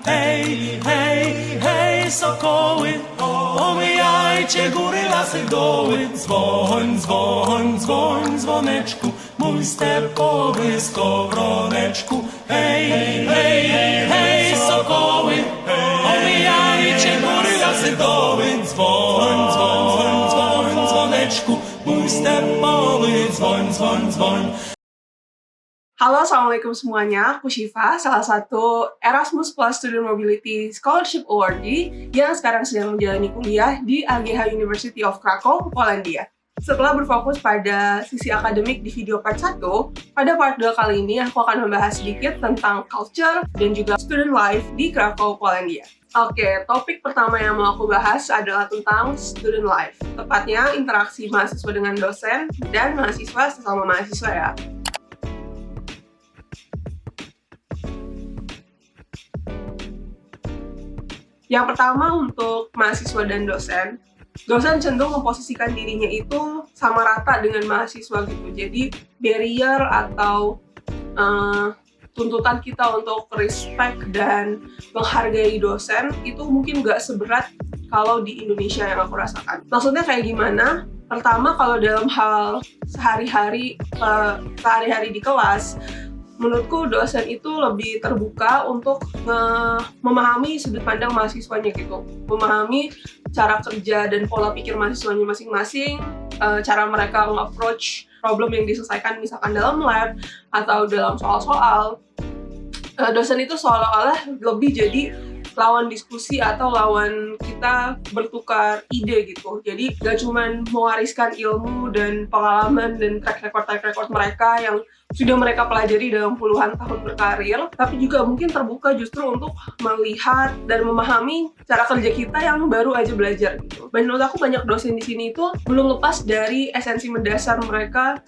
Hej, hej, hej, sokoły, omijajcie góry, lasy, doły. Dzwoń, dzwoń, dzwoń, dzwoneczku, mój stepowy skowroneczku. Hej, hej, hej, sokoły, omijajcie góry, lasy, doły. Dzwoń, dzwoń, dzwoń, dzwoneczku, mój stepowy, dzwoń, dzwoń, dzwoń. Halo, assalamualaikum semuanya. Aku Syifa, salah satu Erasmus Plus Student Mobility Scholarship Awardee yang sekarang sedang menjalani kuliah di AGH University of Krakow, Polandia. Setelah berfokus pada sisi akademik di video part 1, pada part 2 kali ini aku akan membahas sedikit tentang culture dan juga student life di Krakow, Polandia. Oke, topik pertama yang mau aku bahas adalah tentang student life. Tepatnya interaksi mahasiswa dengan dosen dan mahasiswa sesama mahasiswa ya. Yang pertama untuk mahasiswa dan dosen cenderung memposisikan dirinya itu sama rata dengan mahasiswa gitu. Jadi barrier atau tuntutan kita untuk respect dan menghargai dosen itu mungkin nggak seberat kalau di Indonesia yang aku rasakan. Maksudnya kayak gimana? Pertama, kalau dalam hal sehari-hari di kelas, menurutku dosen itu lebih terbuka untuk memahami sudut pandang mahasiswanya gitu, memahami cara kerja dan pola pikir mahasiswanya masing-masing, cara mereka nge-approach problem yang diselesaikan misalkan dalam lab atau dalam soal-soal. Dosen itu seolah-olah lebih jadi lawan diskusi atau lawan kita bertukar ide gitu. Jadi gak cuman mewariskan ilmu dan pengalaman dan track record mereka yang sudah mereka pelajari dalam puluhan tahun berkarir, tapi juga mungkin terbuka justru untuk melihat dan memahami cara kerja kita yang baru aja belajar gitu. Dan menurut aku banyak dosen di sini itu belum lepas dari esensi mendasar mereka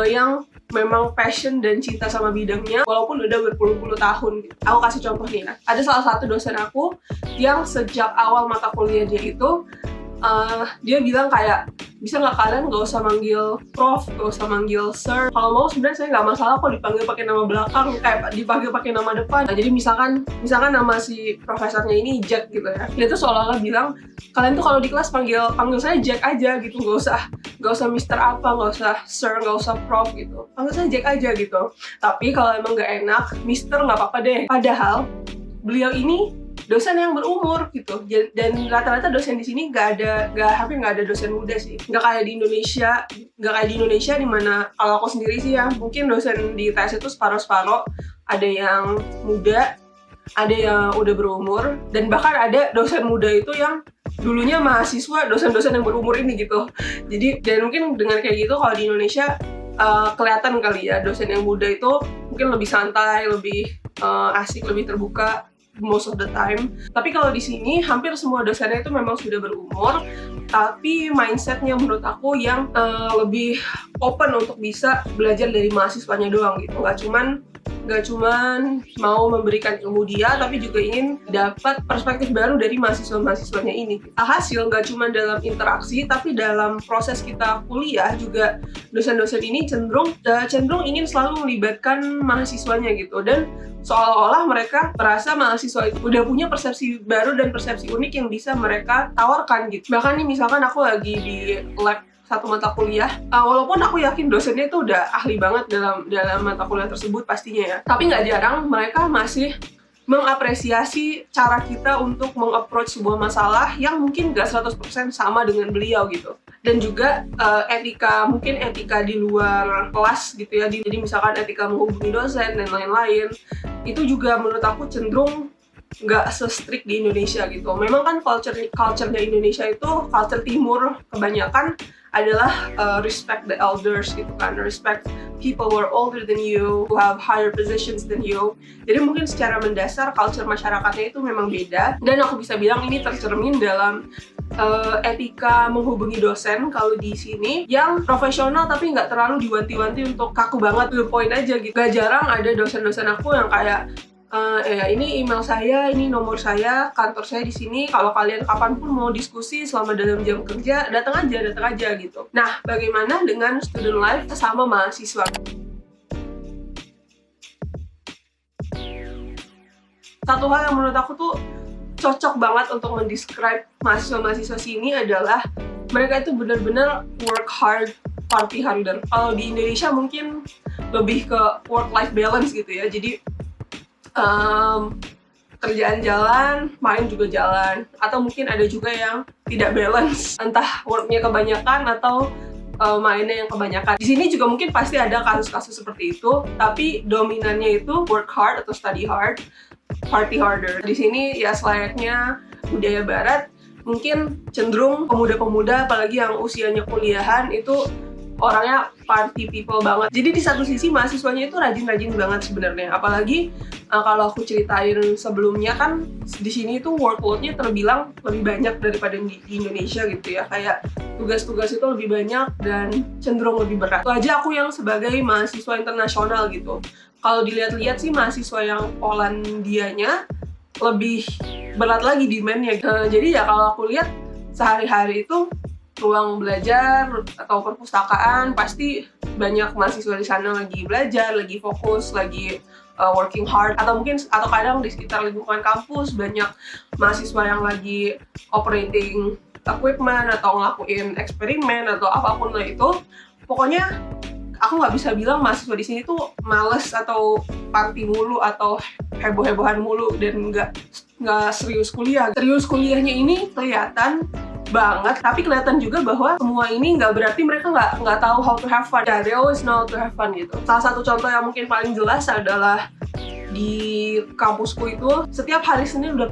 yang memang passion dan cinta sama bidangnya walaupun udah berpuluh-puluh tahun gitu. Aku kasih contoh nih ya. Ada salah satu dosen aku yang sejak awal mata kuliah dia itu dia bilang kayak, bisa nggak kalian nggak usah manggil prof, nggak usah manggil sir. Kalau mau sebenarnya saya nggak masalah kok dipanggil pakai nama belakang, kayak dipanggil pakai nama depan. Nah, jadi misalkan nama si profesornya ini Jack gitu ya. Dia tuh seolah-olah bilang, kalian tuh kalau di kelas panggil saya Jack aja gitu, nggak usah Mister apa, nggak usah sir, nggak usah prof gitu. Panggil saya Jack aja gitu. Tapi kalau emang nggak enak, Mister nggak apa-apa deh. Padahal beliau ini dosen yang berumur gitu, dan rata-rata dosen di sini hampir nggak ada dosen muda sih, nggak kayak di Indonesia di mana kalau aku sendiri sih ya, mungkin dosen di ITS itu separuh-separuh, ada yang muda, ada yang udah berumur, dan bahkan ada dosen muda itu yang dulunya mahasiswa dosen-dosen yang berumur ini gitu. Jadi dan mungkin dengan kayak gitu kalau di Indonesia kelihatan kali ya, dosen yang muda itu mungkin lebih santai, lebih asik, lebih terbuka most of the time. Tapi kalau di sini hampir semua dosennya itu memang sudah berumur, tapi mindsetnya menurut aku yang lebih open untuk bisa belajar dari mahasiswanya doang gitu. Nggak cuman mau memberikan ilmu dia, tapi juga ingin dapat perspektif baru dari mahasiswanya ini. Alhasil nggak cuma dalam interaksi, tapi dalam proses kita kuliah juga dosen-dosen ini cenderung ingin selalu melibatkan mahasiswanya gitu, dan seolah-olah mereka merasa mahasiswa itu udah punya persepsi baru dan persepsi unik yang bisa mereka tawarkan gitu. Bahkan nih misalkan aku lagi di lab satu mata kuliah, walaupun aku yakin dosennya itu udah ahli banget dalam mata kuliah tersebut pastinya ya, tapi nggak jarang mereka masih mengapresiasi cara kita untuk meng-approach sebuah masalah yang mungkin nggak 100% sama dengan beliau gitu. Dan juga etika di luar kelas gitu ya, jadi misalkan etika menghubungi dosen dan lain-lain, itu juga menurut aku cenderung nggak se-strict di Indonesia gitu. Memang kan culture-nya Indonesia itu culture timur kebanyakan adalah respect the elders gitu kan, respect people who are older than you, who have higher positions than you. Jadi mungkin secara mendasar culture masyarakatnya itu memang beda, dan aku bisa bilang ini tercermin dalam etika menghubungi dosen kalau di sini yang profesional tapi nggak terlalu diwanti-wanti untuk kaku banget, to the point aja gitu. Gak jarang ada dosen-dosen aku yang kayak ini email saya, ini nomor saya, kantor saya di sini. Kalau kalian kapanpun mau diskusi selama dalam jam kerja, datang aja gitu. Nah, bagaimana dengan student life sesama mahasiswa? Satu hal yang menurut aku tuh cocok banget untuk mendescribe mahasiswa-mahasiswa sini adalah mereka itu benar-benar work hard, party harder. Kalau di Indonesia mungkin lebih ke work-life balance gitu ya. Jadi kerjaan jalan, main juga jalan. Atau mungkin ada juga yang tidak balance, entah worknya kebanyakan atau mainnya yang kebanyakan. Di sini juga mungkin pasti ada kasus-kasus seperti itu, tapi dominannya itu work hard atau study hard, party harder. Di sini ya selayaknya budaya barat, mungkin cenderung pemuda-pemuda apalagi yang usianya kuliahan itu orangnya party people banget. Jadi di satu sisi mahasiswanya itu rajin-rajin banget sebenarnya. Apalagi kalau aku ceritain sebelumnya kan di sini itu workload-nya terbilang lebih banyak daripada di Indonesia gitu ya. Kayak tugas-tugas itu lebih banyak dan cenderung lebih berat. Itu aja aku yang sebagai mahasiswa internasional gitu. Kalau dilihat-lihat sih mahasiswa yang Polandianya lebih berat lagi demand-nya. Jadi ya kalau aku lihat sehari-hari itu ruang belajar atau perpustakaan pasti banyak mahasiswa di sana lagi belajar, lagi fokus, lagi working hard, atau kadang di sekitar lingkungan kampus banyak mahasiswa yang lagi operating equipment atau ngelakuin eksperimen atau apapun lah itu. Pokoknya aku nggak bisa bilang mahasiswa di sini tuh males atau party mulu atau heboh-hebohan mulu dan nggak serius kuliah. Serius kuliahnya ini kelihatan banget, tapi kelihatan juga bahwa semua ini nggak berarti mereka nggak tahu how to have fun. Ya, they always know how to have fun gitu. Salah satu contoh yang mungkin paling jelas adalah di kampusku itu setiap hari Senin udah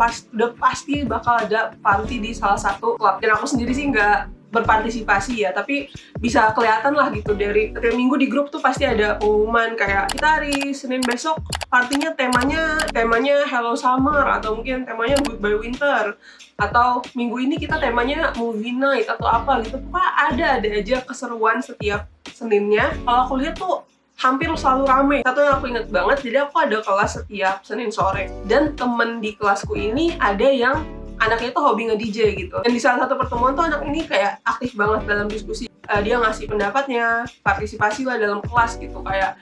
pasti bakal ada party di salah satu klub. Dan aku sendiri sih nggak berpartisipasi ya, tapi bisa kelihatan lah gitu dari setiap minggu di grup tuh pasti ada pengumuman kayak kita hari Senin besok partinya temanya Hello Summer atau mungkin temanya Goodbye Winter, atau minggu ini kita temanya Movie Night atau apa gitu. Pokoknya ada aja keseruan setiap Seninnya. Kalau aku lihat tuh hampir selalu rame. Satu yang aku inget banget, jadi aku ada kelas setiap Senin sore dan temen di kelasku ini ada yang anaknya tuh hobi nge-DJ gitu. Dan di salah satu pertemuan tuh anak ini kayak aktif banget dalam diskusi. Dia ngasih pendapatnya, partisipasi lah dalam kelas gitu kayak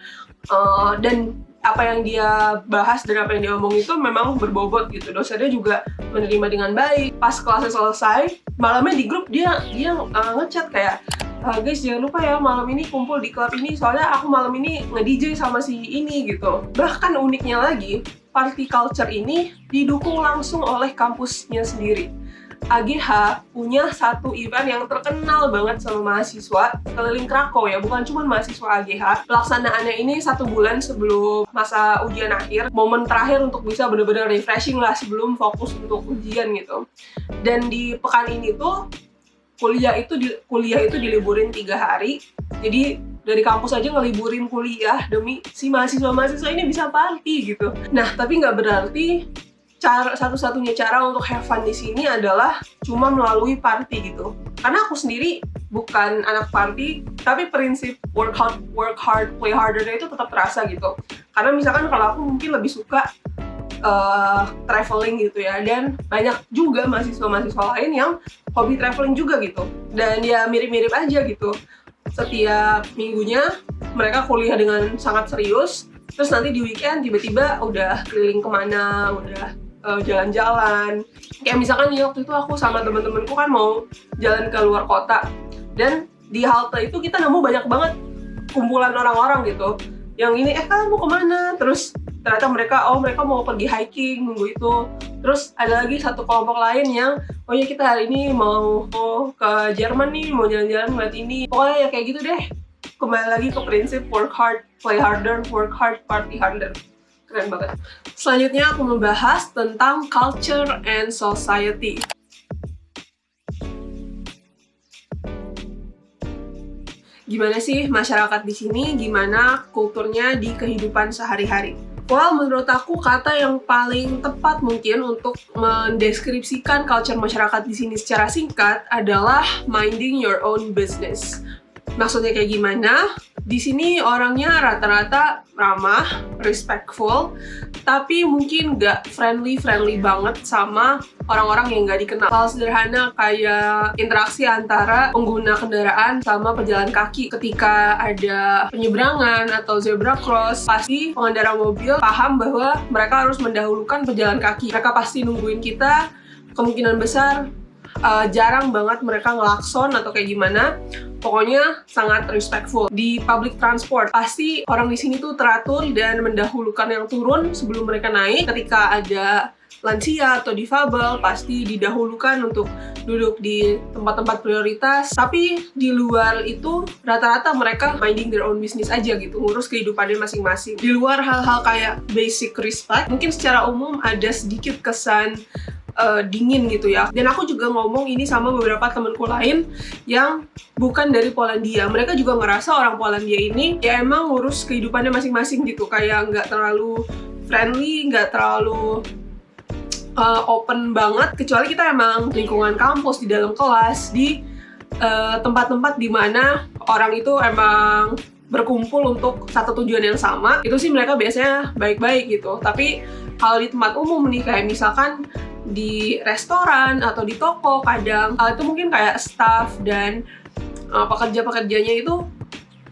dan apa yang dia bahas dan apa yang dia omong itu memang berbobot gitu. Dosennya juga menerima dengan baik. Pas kelasnya selesai, malamnya di grup dia ngechat kayak guys jangan lupa ya malam ini kumpul di klub ini soalnya aku malam ini nge-DJ sama si ini gitu. Bahkan uniknya lagi, party culture ini didukung langsung oleh kampusnya sendiri. AGH punya satu event yang terkenal banget sama mahasiswa keliling Krakow ya, bukan cuma mahasiswa AGH. Pelaksanaannya ini 1 bulan sebelum masa ujian akhir, momen terakhir untuk bisa benar-benar refreshing lah sebelum fokus untuk ujian gitu. Dan di pekan ini tuh kuliah itu diliburin 3 hari. Jadi dari kampus aja ngeliburin kuliah demi si mahasiswa-mahasiswa ini bisa party gitu. Nah, tapi nggak berarti satu-satunya cara untuk have fun di sini adalah cuma melalui party gitu. Karena aku sendiri bukan anak party, tapi prinsip work hard, play harder itu tetap terasa gitu. Karena misalkan kalau aku mungkin lebih suka traveling gitu ya, dan banyak juga mahasiswa-mahasiswa lain yang hobi traveling juga gitu. Dan ya mirip-mirip aja gitu. Setiap minggunya mereka kuliah dengan sangat serius, terus nanti di weekend tiba-tiba udah keliling kemana, udah jalan-jalan. Kayak misalkan ya waktu itu aku sama temen-temenku kan mau jalan ke luar kota, dan di halte itu kita nemu banyak banget kumpulan orang-orang gitu. Yang ini kalian mau kemana? Terus ternyata mereka mau pergi hiking minggu itu. Terus ada lagi satu kelompok lain yang ya kita hari ini mau ke Jerman nih, mau jalan-jalan ngeliat ini. Pokoknya ya kayak gitu deh. Kembali lagi ke prinsip work hard, play harder, work hard, party harder. Keren banget. Selanjutnya aku membahas tentang culture and society. Gimana sih masyarakat di sini? Gimana kulturnya di kehidupan sehari-hari? Well, menurut aku kata yang paling tepat mungkin untuk mendeskripsikan culture masyarakat di sini secara singkat adalah minding your own business. Maksudnya kayak gimana? Di sini orangnya rata-rata ramah, respectful, tapi mungkin nggak friendly banget sama orang-orang yang nggak dikenal. Hal sederhana kayak interaksi antara pengguna kendaraan sama pejalan kaki. Ketika ada penyeberangan atau zebra cross, pasti pengendara mobil paham bahwa mereka harus mendahulukan pejalan kaki. Mereka pasti nungguin kita, kemungkinan besar jarang banget mereka ngelakson atau kayak gimana. Pokoknya sangat respectful. Di public transport, pasti orang di sini tuh teratur dan mendahulukan yang turun sebelum mereka naik. Ketika ada lansia atau difabel, pasti didahulukan untuk duduk di tempat-tempat prioritas. Tapi di luar itu, rata-rata mereka minding their own business aja gitu, ngurus kehidupannya masing-masing. Di luar hal-hal kayak basic respect, mungkin secara umum ada sedikit kesan dingin gitu ya. Dan aku juga ngomong ini sama beberapa temanku lain yang bukan dari Polandia. Mereka juga ngerasa orang Polandia ini ya emang ngurus kehidupannya masing-masing gitu, kayak nggak terlalu friendly, nggak terlalu open banget, kecuali kita emang lingkungan kampus, di dalam kelas, di tempat-tempat dimana orang itu emang berkumpul untuk satu tujuan yang sama. Itu sih mereka biasanya baik-baik gitu. Tapi kalau di tempat umum nih, kayak misalkan di restoran atau di toko, kadang itu mungkin kayak staff dan pekerja-pekerjanya itu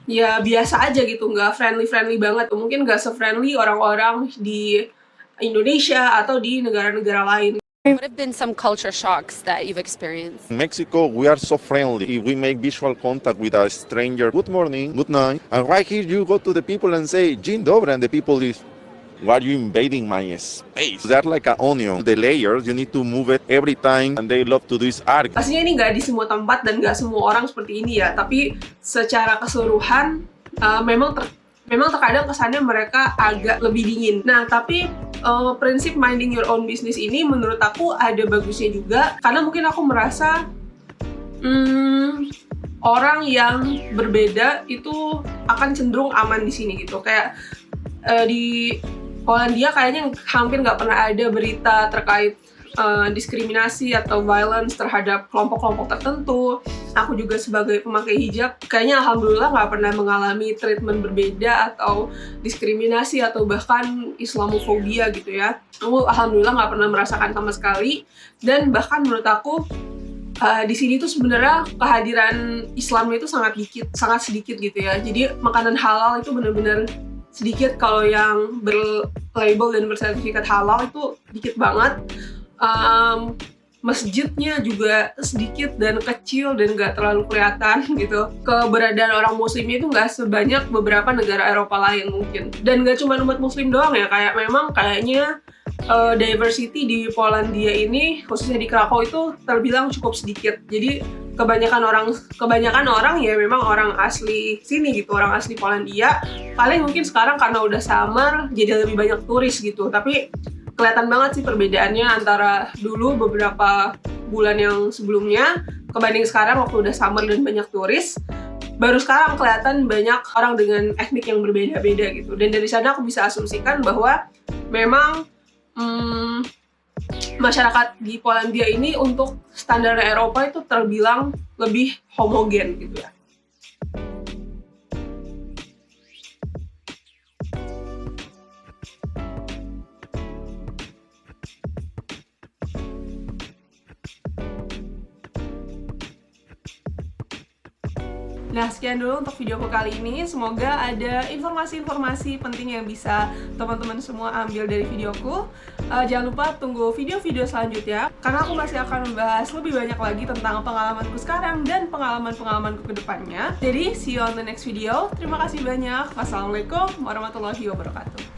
ya biasa aja gitu, nggak friendly banget. Mungkin nggak se-friendly orang-orang di Indonesia atau di negara-negara lain. What have been some culture shocks that you've experienced? In Mexico, we are so friendly. If we make visual contact with a stranger, good morning, good night. And right here, you go to the people and say, Dzień dobry, and the people is, why are you invading my space? They're like an onion. The layers, you need to move it every time, and they love to do this art. Pastinya ini nggak di semua tempat dan nggak semua orang seperti ini ya, tapi secara keseluruhan memang terkadang kesannya mereka agak lebih dingin. Nah, tapi prinsip minding your own business ini menurut aku ada bagusnya juga, karena mungkin aku merasa orang yang berbeda itu akan cenderung aman di sini gitu. Kayak di Polandia kayaknya hampir nggak pernah ada berita terkait diskriminasi atau violence terhadap kelompok-kelompok tertentu. Aku juga sebagai pemakai hijab, kayaknya alhamdulillah nggak pernah mengalami treatment berbeda atau diskriminasi atau bahkan Islamofobia gitu ya. Aku alhamdulillah nggak pernah merasakan sama sekali. Dan bahkan menurut aku di sini tuh sebenarnya kehadiran Islamnya itu sangat sedikit gitu ya. Jadi makanan halal itu benar-benar sedikit. Kalau yang berlabel dan bersertifikat halal itu dikit banget. Masjidnya juga sedikit dan kecil dan nggak terlalu kelihatan gitu. Keberadaan orang muslimnya itu nggak sebanyak beberapa negara Eropa lain mungkin. Dan nggak cuma umat muslim doang ya, kayak memang kayaknya diversity di Polandia ini, khususnya di Krakow itu terbilang cukup sedikit. Jadi kebanyakan orang ya memang orang asli sini gitu, orang asli Polandia. Paling mungkin sekarang karena udah summer jadi lebih banyak turis gitu, tapi kelihatan banget sih perbedaannya antara dulu beberapa bulan yang sebelumnya kebanding sekarang waktu udah summer dan banyak turis. Baru sekarang kelihatan banyak orang dengan etnik yang berbeda-beda gitu. Dan dari sana aku bisa asumsikan bahwa memang masyarakat di Polandia ini untuk standar Eropa itu terbilang lebih homogen gitu ya. Nah, sekian dulu untuk videoku kali ini. Semoga ada informasi-informasi penting yang bisa teman-teman semua ambil dari videoku. Jangan lupa tunggu video-video selanjutnya, karena aku masih akan membahas lebih banyak lagi tentang pengalamanku sekarang dan pengalaman-pengalamanku ke depannya. Jadi, see you on the next video. Terima kasih banyak. Wassalamualaikum warahmatullahi wabarakatuh.